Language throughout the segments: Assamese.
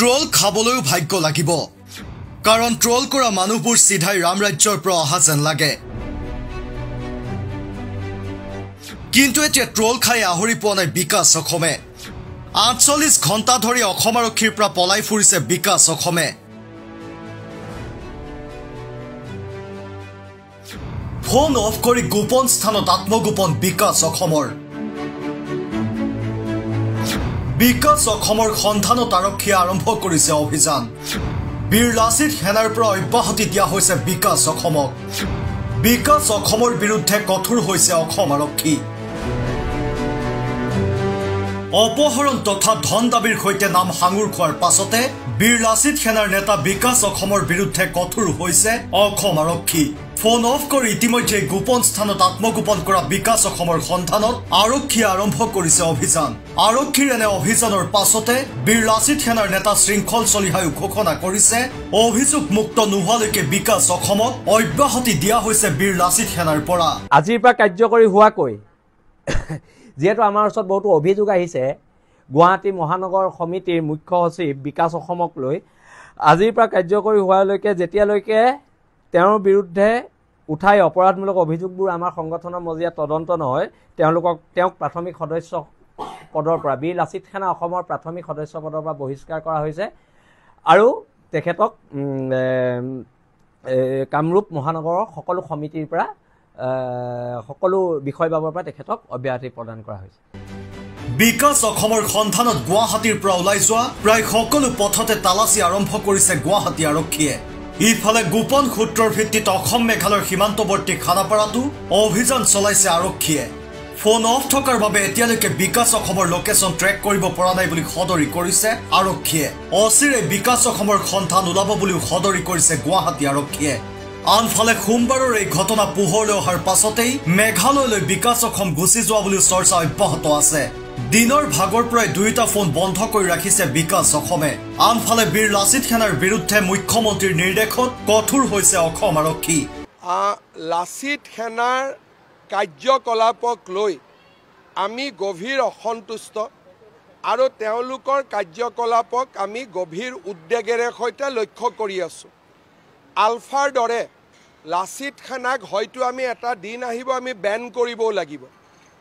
ট্ৰল খাবলৈও ভাগ্য লাগিব কাৰণ ট্ৰল কৰা মানুহবোৰ সিধাই ৰামৰাজ্যৰ পৰা অহা যেন লাগে কিন্তু এতিয়া ট্ৰল খাই আহৰি পোৱা নাই বিকাশ অসমে 48 ঘণ্টা ধৰি অসম আৰক্ষীৰ পৰা পলাই ফুৰিছে বিকাশ অসমে ফোন অফ কৰি গোপন স্থানত আত্মগোপন বিকাশ অসমৰ বিকাশ অসমৰ সন্ধানত আৰক্ষীয়ে আৰম্ভ কৰিছে অভিযান বীৰ লাচিত সেনাৰ পৰা অব্যাহতি দিয়া হৈছে বিকাশ অসমক বিকাশ অসমৰ বিৰুদ্ধে কঠোৰ হৈছে অসম আৰক্ষী অপহৰণ তথা ধন দাবীৰ সৈতে নাম হাঙুৰ খোৱাৰ পাছতে বীৰ লাচিত সেনাৰ নেতা বিকাশ অসমৰ বিৰুদ্ধে কঠোৰ হৈছে অসম আৰক্ষী ফোন অফ কৰি ইতিমধ্যে গোপন স্থানত আত্মগোপন কৰা বিকাশ অসমৰ সন্ধানত আৰক্ষীয়ে আৰম্ভ কৰিছে অভিযান আৰক্ষীৰ এনে অভিযানৰ পাছতে বীৰ লাচিত সেনাৰ নেতা শৃংখল চলিহাই ঘোষণা কৰিছে অভিযোগ মুক্ত নোহোৱালৈকে বিকাশ অসমক অব্যাহতি দিয়া হৈছে বীৰ লাচিত সেনাৰ পৰা আজিৰ পৰা কাৰ্যকৰী হোৱাকৈ যেহেতু আমাৰ ওচৰত বহুতো অভিযোগ আহিছে গুৱাহাটী মহানগৰ সমিতিৰ মুখ্য সচিব বিকাশ অসমক লৈ আজিৰ পৰা কাৰ্যকৰী হোৱালৈকে যেতিয়ালৈকে তেওঁৰ বিৰুদ্ধে উঠাই অপৰাধমূলক অভিযোগবোৰ আমাৰ সংগঠনৰ মজিয়াত তদন্ত নহয় তেওঁক প্ৰাথমিক সদস্য পদৰ পৰা বীৰ লাচিত সেনা অসমৰ প্ৰাথমিক সদস্য পদৰ পৰা বহিষ্কাৰ কৰা হৈছে আৰু তেখেতক কামৰূপ মহানগৰৰ সকলো সমিতিৰ পৰা সকলো বিষয়বাবৰ পৰা তেখেতক অব্যাহতি প্ৰদান কৰা হৈছে বিকাশ অসমৰ সন্ধানত গুৱাহাটীৰ পৰা ওলাই যোৱা প্ৰায় সকলো পথতে তালাচী আৰম্ভ কৰিছে গুৱাহাটী আৰক্ষীয়ে ইফালে গোপন সূত্ৰৰ ভিত্তিত অসম মেঘালয়ৰ সীমান্তৱৰ্তী খানাপাৰাতো অভিযান চলাইছে আৰক্ষীয়ে ফোন অফ থকাৰ বাবে এতিয়ালৈকে বিকাশ অসমৰ লোকেশ্যন ট্ৰেক কৰিব পৰা নাই বুলি সদৰি কৰিছে আৰক্ষীয়ে অচিৰে বিকাশ অসমৰ সন্ধান ওলাব বুলিও সদৰি কৰিছে গুৱাহাটী আৰক্ষীয়ে আনফালে সোমবাৰৰ এই ঘটনা পোহৰলৈ অহাৰ পাছতেই মেঘালয়লৈ বিকাশ অসম গুচি যোৱা বুলি চৰ্চা অব্যাহত আছে দিনৰ ভাগৰ পৰাই দুইটা ফোন বন্ধ কৰি ৰাখিছে বিকাশ অসমে আনফালে বীৰ লাচিত সেনাৰ বিৰুদ্ধে মুখ্যমন্ত্ৰীৰ নিৰ্দেশত কঠোৰ হৈছে অসম আৰক্ষী লাচিত সেনাৰ কাৰ্যকলাপক লৈ আমি গভীৰ অসন্তুষ্ট আৰু তেওঁলোকৰ কাৰ্যকলাপক আমি গভীৰ উদ্বেগেৰে সৈতে লক্ষ্য কৰি আছোঁ আলফাৰ দৰে লাচিত সেনাক হয়তো আমি এটা দিন আহিব আমি বেন কৰিবও লাগিব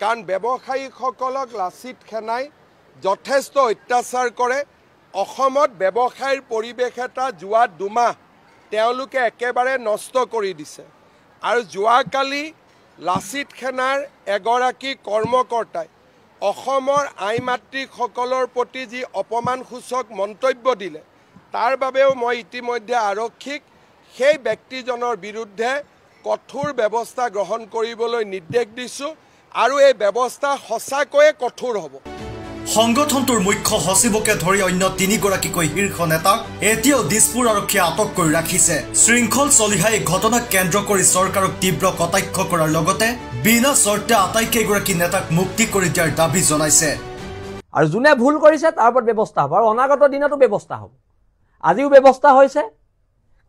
কাৰণ ব্যৱসায়ীসকলক লাচিত সেনাই যথেষ্ট অত্যাচাৰ কৰে অসমত ব্যৱসায়ৰ পৰিৱেশ এটা যোৱা দুমাহ তেওঁলোকে একেবাৰে নষ্ট কৰি দিছে আৰু যোৱাকালি লাচিত সেনাৰ এগৰাকী কৰ্মকৰ্তাই অসমৰ আই মাতৃসকলৰ প্ৰতি যি অপমানসূচক মন্তব্য দিলে তাৰ বাবেও মই ইতিমধ্যে আৰক্ষীক সেই ব্যক্তিজনৰ বিৰুদ্ধে কঠোৰ ব্যৱস্থা গ্ৰহণ কৰিবলৈ নিৰ্দেশ দিছোঁ আৰু এই ব্যৱস্থা সঁচাকৈয়ে কঠোৰ হ'ব সংগঠনটোৰ মুখ্য সচিবকে ধৰি অন্য 3 গৰাকীকৈ শীৰ্ষ নেতাক এতিয়াও দিছপুৰ আৰক্ষীয়ে আটক কৰি ৰাখিছে শৃংখল চলিহাই ঘটনাক কেন্দ্ৰ কৰি চৰকাৰক তীব্ৰ কটাক্ষ কৰাৰ লগতে বিনা চৰ্তে আটাইকেইগৰাকী নেতাক মুক্তি কৰি দিয়াৰ দাবী জনাইছে আৰু যোনে ভুল কৰিছে তাৰ ওপৰত ব্যৱস্থা হ'ব আৰু অনাগত দিনতো ব্যৱস্থা হ'ব আজিও ব্যৱস্থা হৈছে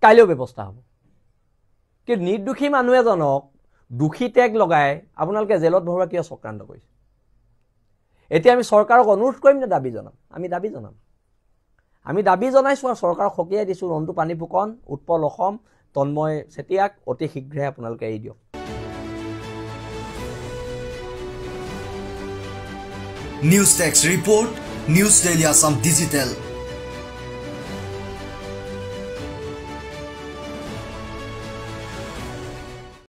কাইলৈও ব্যৱস্থা হ'ব কি নিৰ্দোষী মানুহ এজনক দুখী টেগ লগাই আপোনালোকে জেলত ভৰোৱা কিয় চক্ৰান্ত কৰিছে এতিয়া আমি চৰকাৰক অনুৰোধ কৰিম নে দাবী জনাম আমি দাবী জনাইছোঁ আৰু চৰকাৰক সকীয়াই দিছোঁ ৰন্তু পানী ফুকন উৎপল অসম তন্ময় চেতিয়াক অতি শীঘ্ৰে আপোনালোকে এৰি দিয়ক news text report news daily Assam digital